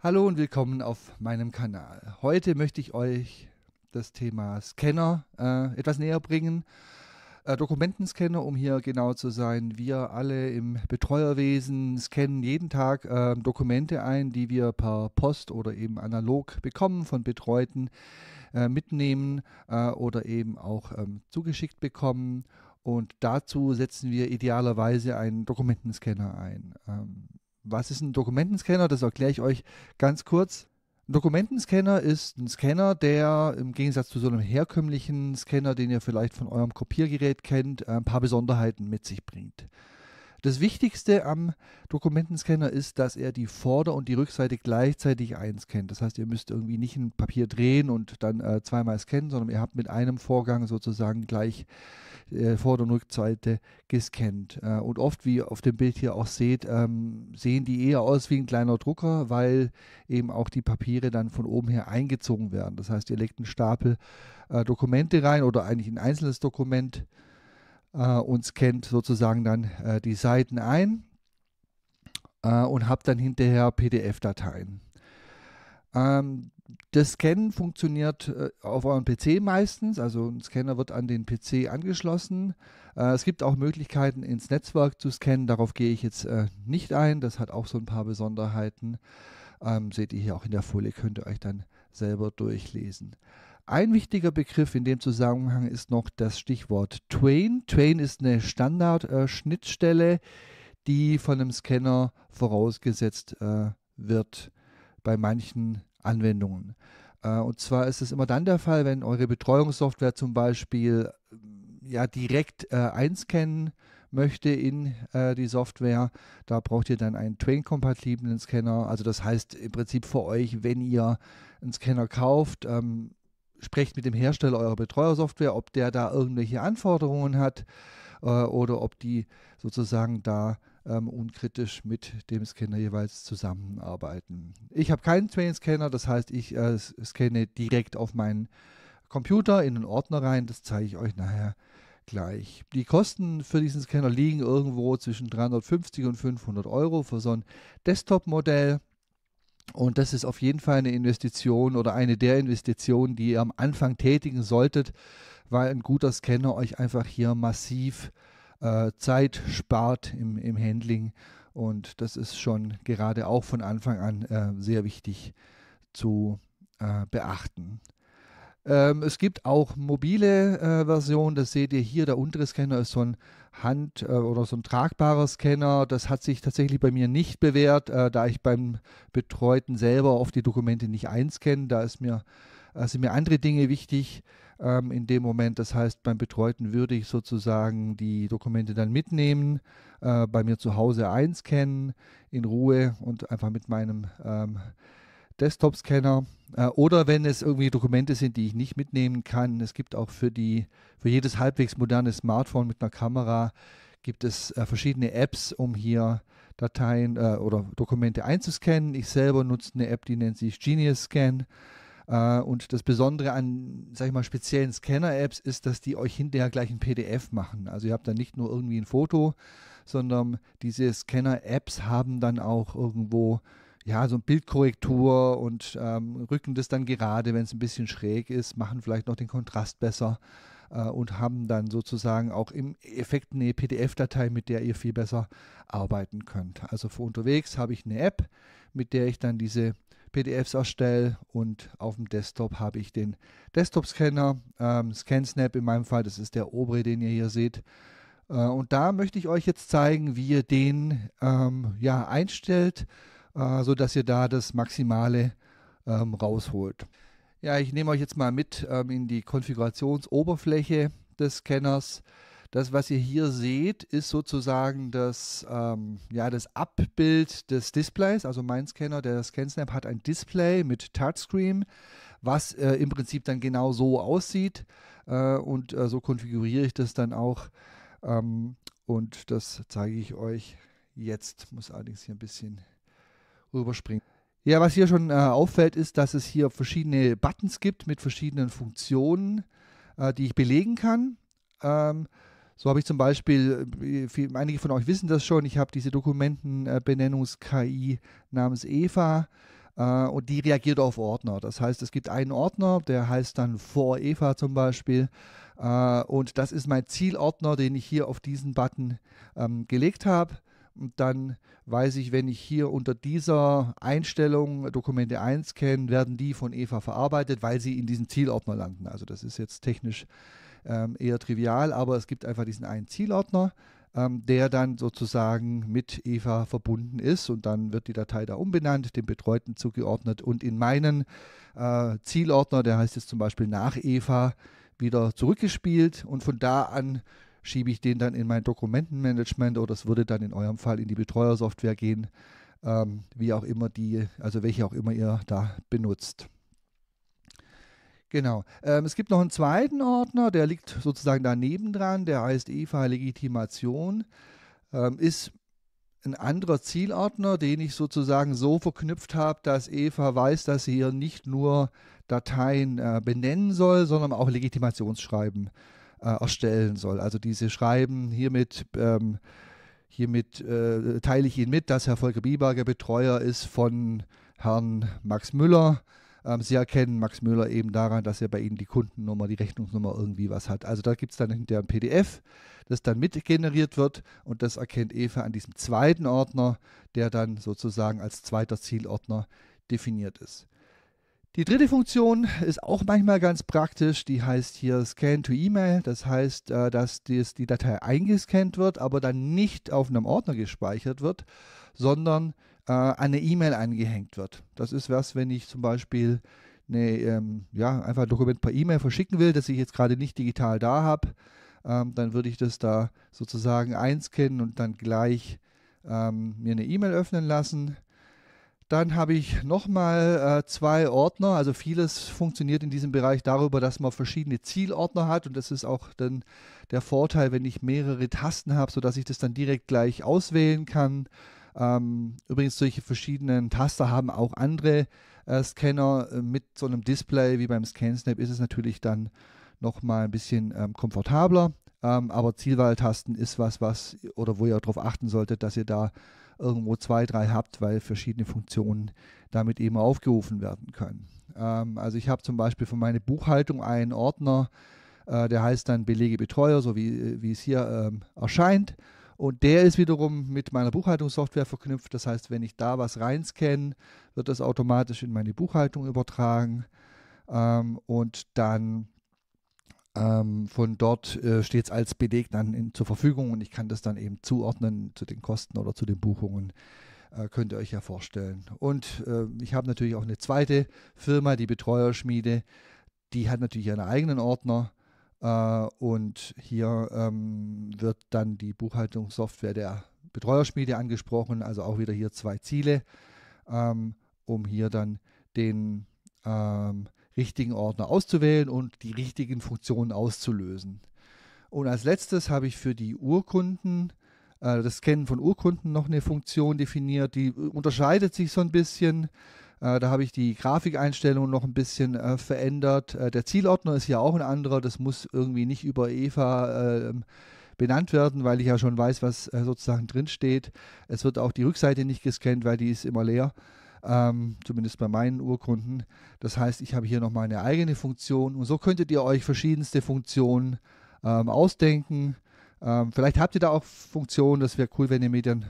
Hallo und willkommen auf meinem Kanal. Heute möchte ich euch das Thema Scanner etwas näher bringen. Dokumentenscanner, um hier genau zu sein. Wir alle im Betreuerwesen scannen jeden Tag Dokumente ein, die wir per Post oder eben analog bekommen von Betreuten, mitnehmen oder eben auch zugeschickt bekommen. Und dazu setzen wir idealerweise einen Dokumentenscanner ein. Was ist ein Dokumentenscanner? Das erkläre ich euch ganz kurz. Ein Dokumentenscanner ist ein Scanner, der im Gegensatz zu so einem herkömmlichen Scanner, den ihr vielleicht von eurem Kopiergerät kennt, ein paar Besonderheiten mit sich bringt. Das Wichtigste am Dokumentenscanner ist, dass er die Vorder- und die Rückseite gleichzeitig einscannt. Das heißt, ihr müsst irgendwie nicht ein Papier drehen und dann zweimal scannen, sondern ihr habt mit einem Vorgang sozusagen gleich Vorder- und Rückseite gescannt. Und oft, wie ihr auf dem Bild hier auch seht, sehen die eher aus wie ein kleiner Drucker, weil eben auch die Papiere dann von oben her eingezogen werden. Das heißt, ihr legt einen Stapel Dokumente rein oder eigentlich ein einzelnes Dokument und scannt sozusagen dann die Seiten ein und habt dann hinterher PDF-Dateien. Das Scannen funktioniert auf eurem PC meistens, also ein Scanner wird an den PC angeschlossen. Es gibt auch Möglichkeiten ins Netzwerk zu scannen, darauf gehe ich jetzt nicht ein, das hat auch so ein paar Besonderheiten. Seht ihr hier auch in der Folie, könnt ihr euch dann selber durchlesen. Ein wichtiger Begriff in dem Zusammenhang ist noch das Stichwort Twain. Twain ist eine Standard-Schnittstelle, die von einem Scanner vorausgesetzt wird bei manchen Anwendungen. Und zwar ist es immer dann der Fall, wenn eure Betreuungssoftware zum Beispiel ja, direkt einscannen möchte in die Software. Da braucht ihr dann einen Twain-kompatiblen Scanner. Also das heißt im Prinzip für euch, wenn ihr einen Scanner kauft, sprecht mit dem Hersteller eurer Betreuersoftware, ob der da irgendwelche Anforderungen hat oder ob die sozusagen da unkritisch mit dem Scanner jeweils zusammenarbeiten. Ich habe keinen Twain-Scanner, das heißt, ich scanne direkt auf meinen Computer in einen Ordner rein. Das zeige ich euch nachher gleich. Die Kosten für diesen Scanner liegen irgendwo zwischen 350 und 500 Euro für so ein Desktop-Modell. Und das ist auf jeden Fall eine Investition oder eine der Investitionen, die ihr am Anfang tätigen solltet, weil ein guter Scanner euch einfach hier massiv Zeit spart im Handling. Und das ist schon gerade auch von Anfang an sehr wichtig zu beachten. Es gibt auch mobile Versionen, das seht ihr hier. Der untere Scanner ist so ein oder so ein tragbarer Scanner. Das hat sich tatsächlich bei mir nicht bewährt, da ich beim Betreuten selber oft die Dokumente nicht einscanne. Sind mir andere Dinge wichtig in dem Moment. Das heißt, beim Betreuten würde ich sozusagen die Dokumente dann mitnehmen, bei mir zu Hause einscannen, in Ruhe und einfach mit meinem Desktop-Scanner. Oder wenn es irgendwie Dokumente sind, die ich nicht mitnehmen kann. Es gibt auch für jedes halbwegs moderne Smartphone mit einer Kamera gibt es verschiedene Apps, um hier Dateien oder Dokumente einzuscannen. Ich selber nutze eine App, die nennt sich Genius Scan. Und das Besondere an, sag ich mal, speziellen Scanner-Apps ist, dass die euch hinterher gleich ein PDF machen. Also ihr habt dann nicht nur irgendwie ein Foto, sondern diese Scanner-Apps haben dann auch irgendwo ja, so eine Bildkorrektur und rücken das dann gerade, wenn es ein bisschen schräg ist, machen vielleicht noch den Kontrast besser und haben dann sozusagen auch im Effekt eine PDF-Datei, mit der ihr viel besser arbeiten könnt. Also für unterwegs habe ich eine App, mit der ich dann diese PDFs erstelle und auf dem Desktop habe ich den Desktop-Scanner, ScanSnap in meinem Fall, das ist der obere, den ihr hier seht. Und da möchte ich euch jetzt zeigen, wie ihr den ja, einstellt, sodass ihr da das Maximale rausholt. Ja, ich nehme euch jetzt mal mit in die Konfigurationsoberfläche des Scanners. Das, was ihr hier seht, ist sozusagen ja, das Abbild des Displays. Also mein Scanner, der ScanSnap, hat ein Display mit Touchscreen, was im Prinzip dann genau so aussieht. Und so konfiguriere ich das dann auch. Und das zeige ich euch jetzt. Muss allerdings hier ein bisschen rüberspringen. Ja, was hier schon auffällt, ist, dass es hier verschiedene Buttons gibt mit verschiedenen Funktionen, die ich belegen kann. So habe ich zum Beispiel, einige von euch wissen das schon, ich habe diese Dokumentenbenennungs-KI namens Eva. und die reagiert auf Ordner. Das heißt, es gibt einen Ordner, der heißt dann For Eva zum Beispiel. Und das ist mein Zielordner, den ich hier auf diesen Button gelegt habe. Und dann weiß ich, wenn ich hier unter dieser Einstellung Dokumente einscanne, werden die von Eva verarbeitet, weil sie in diesem Zielordner landen. Also das ist jetzt technisch eher trivial, aber es gibt einfach diesen einen Zielordner, der dann sozusagen mit Eva verbunden ist, und dann wird die Datei da umbenannt, dem Betreuten zugeordnet und in meinen Zielordner, der heißt jetzt zum Beispiel nach Eva, wieder zurückgespielt, und von da an schiebe ich den dann in mein Dokumentenmanagement, oder es würde dann in eurem Fall in die Betreuersoftware gehen, wie auch immer also welche auch immer ihr da benutzt. Genau. Es gibt noch einen zweiten Ordner, der liegt sozusagen daneben dran, der heißt Eva Legitimation. Ist ein anderer Zielordner, den ich sozusagen so verknüpft habe, dass Eva weiß, dass sie hier nicht nur Dateien benennen soll, sondern auch Legitimationsschreiben erstellen soll. Also diese Schreiben hiermit teile ich Ihnen mit, dass Herr Volker Biberger Betreuer ist von Herrn Max Müller. Sie erkennen Max Müller eben daran, dass er bei Ihnen die Kundennummer, die Rechnungsnummer irgendwie was hat. Also da gibt es dann hinterher ein PDF, das dann mitgeneriert wird, und das erkennt Eva an diesem zweiten Ordner, der dann sozusagen als zweiter Zielordner definiert ist. Die dritte Funktion ist auch manchmal ganz praktisch, die heißt hier Scan to E-Mail. Das heißt, dass die Datei eingescannt wird, aber dann nicht auf einem Ordner gespeichert wird, sondern an eine E-Mail angehängt wird. Das ist was, wenn ich zum Beispiel einfach ein Dokument per E-Mail verschicken will, das ich jetzt gerade nicht digital da habe, dann würde ich das da sozusagen einscannen und dann gleich mir eine E-Mail öffnen lassen. Dann habe ich nochmal 2 Ordner, also vieles funktioniert in diesem Bereich darüber, dass man verschiedene Zielordner hat, und das ist auch dann der Vorteil, wenn ich mehrere Tasten habe, sodass ich das dann direkt gleich auswählen kann. Übrigens, solche verschiedenen Taster haben auch andere Scanner. Mit so einem Display wie beim ScanSnap ist es natürlich dann nochmal ein bisschen komfortabler, aber Zielwahltasten ist was, oder wo ihr darauf achten solltet, dass ihr da irgendwo 2, 3 habt, weil verschiedene Funktionen damit eben aufgerufen werden können. Also ich habe zum Beispiel für meine Buchhaltung einen Ordner, der heißt dann Belege Betreuer, so wie es hier erscheint. Und der ist wiederum mit meiner Buchhaltungssoftware verknüpft. Das heißt, wenn ich da was reinscanne, wird das automatisch in meine Buchhaltung übertragen. Und dann von dort steht es als Beleg dann zur Verfügung, und ich kann das dann eben zuordnen zu den Kosten oder zu den Buchungen. Könnt ihr euch ja vorstellen. Und ich habe natürlich auch eine zweite Firma, die Betreuerschmiede. Die hat natürlich ihren eigenen Ordner. Und hier wird dann die Buchhaltungssoftware der Betreuerschmiede angesprochen. Also auch wieder hier 2 Ziele, um hier dann den richtigen Ordner auszuwählen und die richtigen Funktionen auszulösen. Und als letztes habe ich für die Urkunden, das Scannen von Urkunden, noch eine Funktion definiert, die unterscheidet sich so ein bisschen. Da habe ich die Grafikeinstellungen noch ein bisschen verändert. Der Zielordner ist ja auch ein anderer, das muss irgendwie nicht über Eva benannt werden, weil ich ja schon weiß, was sozusagen drin steht. Es wird auch die Rückseite nicht gescannt, weil die ist immer leer. Zumindest bei meinen Urkunden. Das heißt, ich habe hier nochmal eine eigene Funktion, und so könntet ihr euch verschiedenste Funktionen ausdenken. Vielleicht habt ihr da auch Funktionen, das wäre cool, wenn ihr mir dann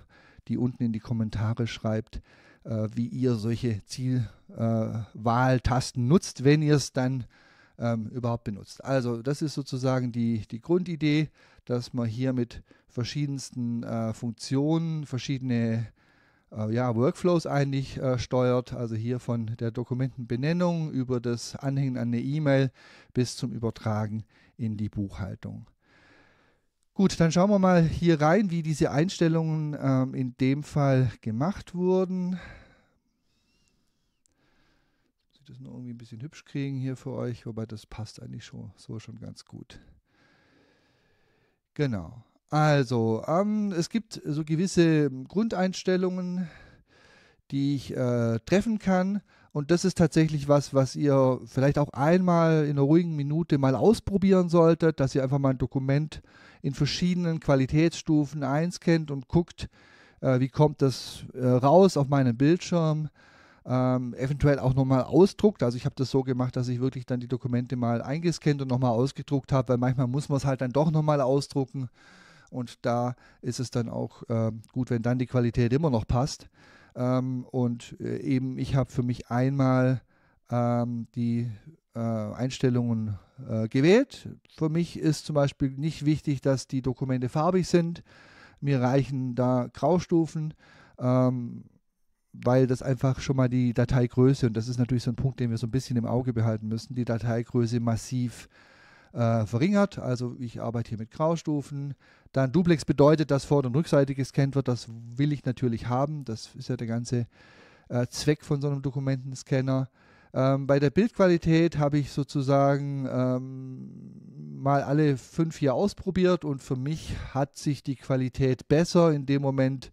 die unten in die Kommentare schreibt, wie ihr solche Zielwahltasten nutzt, wenn ihr es dann überhaupt benutzt. Also das ist sozusagen die Grundidee, dass man hier mit verschiedensten Funktionen verschiedene Workflows eigentlich steuert, also hier von der Dokumentenbenennung über das Anhängen an eine E-Mail bis zum Übertragen in die Buchhaltung. Gut, dann schauen wir mal hier rein, wie diese Einstellungen in dem Fall gemacht wurden. Muss ich das nur irgendwie ein bisschen hübsch kriegen hier für euch, wobei das passt eigentlich schon ganz gut. Genau. Also, es gibt so gewisse Grundeinstellungen, die ich treffen kann. Und das ist tatsächlich was ihr vielleicht auch einmal in einer ruhigen Minute mal ausprobieren solltet, dass ihr einfach mal ein Dokument in verschiedenen Qualitätsstufen einscannt und guckt, wie kommt das raus auf meinem Bildschirm. eventuell auch nochmal ausdruckt. Also ich habe das so gemacht, dass ich wirklich dann die Dokumente mal eingescannt und nochmal ausgedruckt habe, weil manchmal muss man es halt dann doch nochmal ausdrucken und da ist es dann auch gut, wenn dann die Qualität immer noch passt. Ich habe für mich einmal die Einstellungen gewählt. Für mich ist zum Beispiel nicht wichtig, dass die Dokumente farbig sind. Mir reichen da Graustufen, weil das einfach schon mal die Dateigröße, und das ist natürlich so ein Punkt, den wir so ein bisschen im Auge behalten müssen, die Dateigröße massiv verringert. Also ich arbeite hier mit Graustufen. Dann Duplex bedeutet, dass Vorder- und Rückseite gescannt wird. Das will ich natürlich haben. Das ist ja der ganze Zweck von so einem Dokumentenscanner. Bei der Bildqualität habe ich sozusagen mal alle 5 Jahre ausprobiert und für mich hat sich die Qualität besser in dem Moment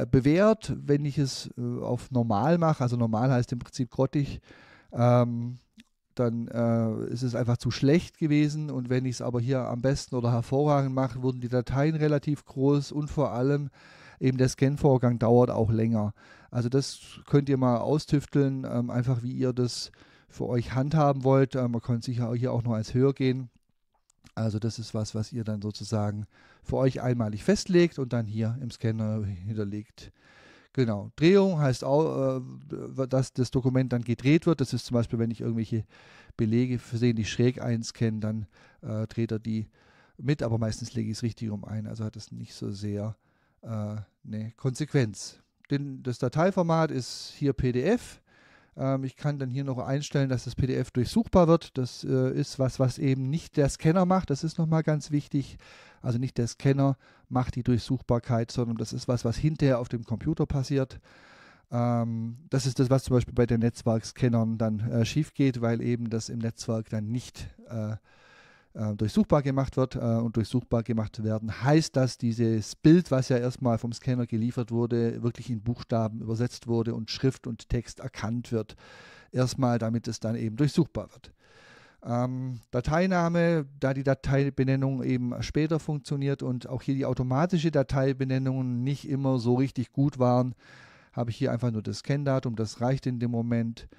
bewährt, wenn ich es auf normal mache. Also normal heißt im Prinzip grottig. Dann ist es einfach zu schlecht gewesen und wenn ich es aber hier am besten oder hervorragend mache, wurden die Dateien relativ groß und vor allem eben der Scan-Vorgang dauert auch länger. Also das könnt ihr mal austüfteln, einfach wie ihr das für euch handhaben wollt. Man kann sicher hier auch noch als höher gehen. Also das ist was ihr dann sozusagen für euch einmalig festlegt und dann hier im Scanner hinterlegt. Genau. Drehung heißt auch, dass das Dokument dann gedreht wird. Das ist zum Beispiel, wenn ich irgendwelche Belege versehentlich schräg einscanne, dann dreht er die mit, aber meistens lege ich es richtig rum ein. Also hat es nicht so sehr eine Konsequenz. Das Dateiformat ist hier PDF. Ich kann dann hier noch einstellen, dass das PDF durchsuchbar wird. Das ist was eben nicht der Scanner macht. Das ist nochmal ganz wichtig. Also nicht der Scanner macht die Durchsuchbarkeit, sondern das ist was hinterher auf dem Computer passiert. Das ist das, was zum Beispiel bei den Netzwerkscannern dann schief geht, weil eben das im Netzwerk dann nicht durchsuchbar gemacht wird. Und durchsuchbar gemacht werden heißt, dass dieses Bild, was ja erstmal vom Scanner geliefert wurde, wirklich in Buchstaben übersetzt wurde und Schrift und Text erkannt wird. Erstmal, damit es dann eben durchsuchbar wird. Dateiname, da die Dateibenennung eben später funktioniert und auch hier die automatische Dateibenennungen nicht immer so richtig gut waren, habe ich hier einfach nur das Scan-Datum, das reicht in dem Moment.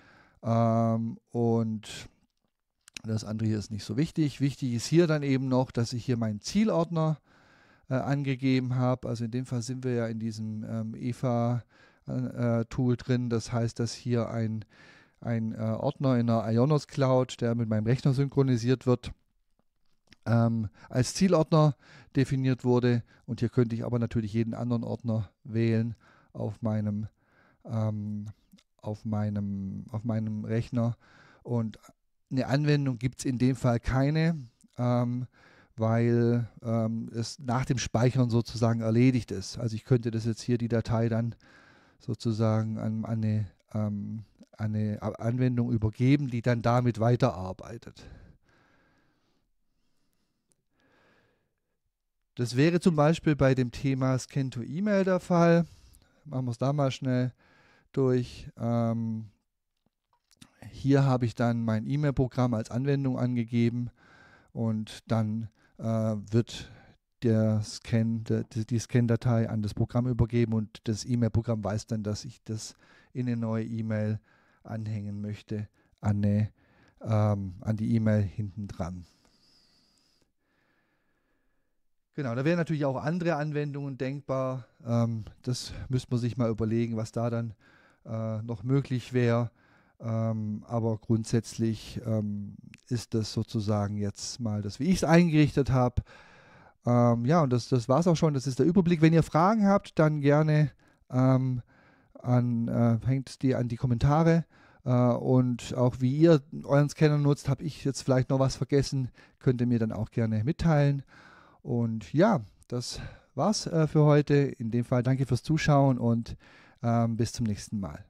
Und das andere hier ist nicht so wichtig. Wichtig ist hier dann eben noch, dass ich hier meinen Zielordner angegeben habe. Also in dem Fall sind wir ja in diesem EVA-Tool drin. Das heißt, dass hier ein Ordner in der Ionos Cloud, der mit meinem Rechner synchronisiert wird, als Zielordner definiert wurde. Und hier könnte ich aber natürlich jeden anderen Ordner wählen auf meinem Rechner. Und eine Anwendung gibt es in dem Fall keine, weil es nach dem Speichern sozusagen erledigt ist. Also ich könnte das jetzt hier, die Datei dann sozusagen an eine Anwendung übergeben, die dann damit weiterarbeitet. Das wäre zum Beispiel bei dem Thema Scan-to-E-Mail der Fall. Machen wir es da mal schnell durch. Hier habe ich dann mein E-Mail-Programm als Anwendung angegeben und dann wird die Scan-Datei an das Programm übergeben und das E-Mail-Programm weiß dann, dass ich das in eine neue E-Mail anhängen möchte, an die E-Mail hinten dran. Genau, da wären natürlich auch andere Anwendungen denkbar. Das müsste man sich mal überlegen, was da dann noch möglich wäre. Aber grundsätzlich ist das sozusagen jetzt mal das, wie ich es eingerichtet habe. Ja, und das war es auch schon. Das ist der Überblick. Wenn ihr Fragen habt, dann gerne hängt die an die Kommentare. Und auch wie ihr euren Scanner nutzt, habe ich jetzt vielleicht noch was vergessen, könnt ihr mir dann auch gerne mitteilen. Und ja, das war's für heute. In dem Fall danke fürs Zuschauen und bis zum nächsten Mal.